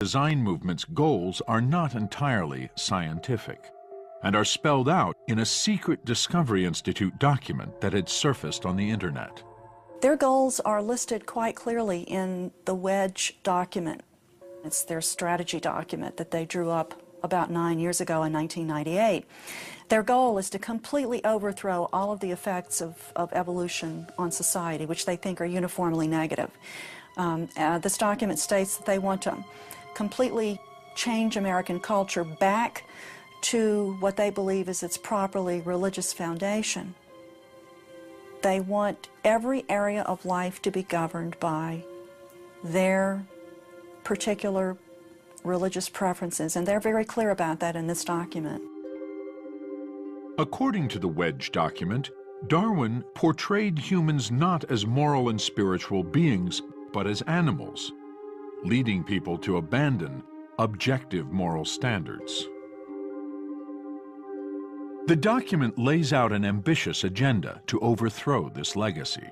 design movement's goals are not entirely scientific and are spelled out in a secret Discovery Institute document that had surfaced on the internet. Their goals are listed quite clearly in the Wedge document. It's their strategy document that they drew up about 9 years ago in 1998. Their goal is to completely overthrow all of the effects of evolution on society, which they think are uniformly negative. This document states that they want to completely change American culture back to what they believe is its properly religious foundation. They want every area of life to be governed by their particular religious preferences, and they're very clear about that in this document. According to the Wedge document, Darwin portrayed humans not as moral and spiritual beings, but as animals, leading people to abandon objective moral standards. The document lays out an ambitious agenda to overthrow this legacy.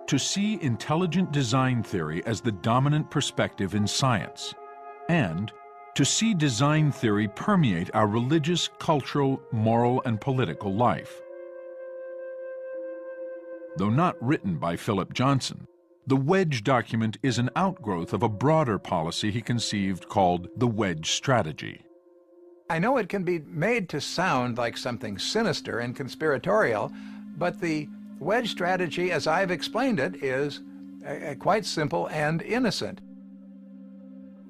To see intelligent design theory as the dominant perspective in science, and to see design theory permeate our religious, cultural, moral, and political life. Though not written by Philip Johnson, the Wedge document is an outgrowth of a broader policy he conceived called the Wedge strategy. I know it can be made to sound like something sinister and conspiratorial, but the Wedge strategy, as I've explained it, is quite simple and innocent.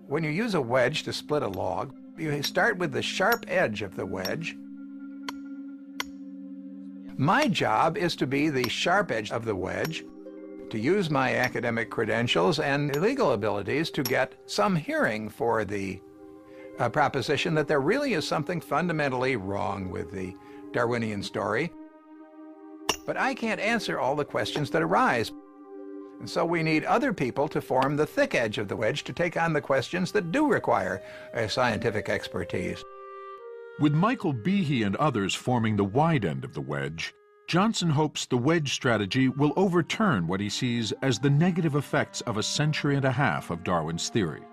When you use a wedge to split a log, you start with the sharp edge of the wedge. My job is to be the sharp edge of the wedge, to use my academic credentials and legal abilities to get some hearing for the proposition that there really is something fundamentally wrong with the Darwinian story. But I can't answer all the questions that arise. And so we need other people to form the thick edge of the wedge to take on the questions that do require scientific expertise. With Michael Behe and others forming the wide end of the wedge, Johnson hopes the Wedge strategy will overturn what he sees as the negative effects of a century and a half of Darwin's theory.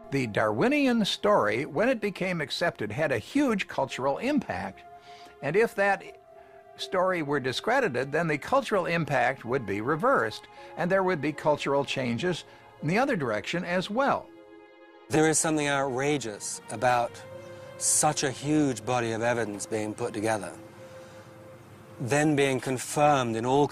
The Darwinian story, when it became accepted, had a huge cultural impact. And if that story were discredited, then the cultural impact would be reversed, and there would be cultural changes in the other direction as well. There is something outrageous about such a huge body of evidence being put together, then being confirmed in all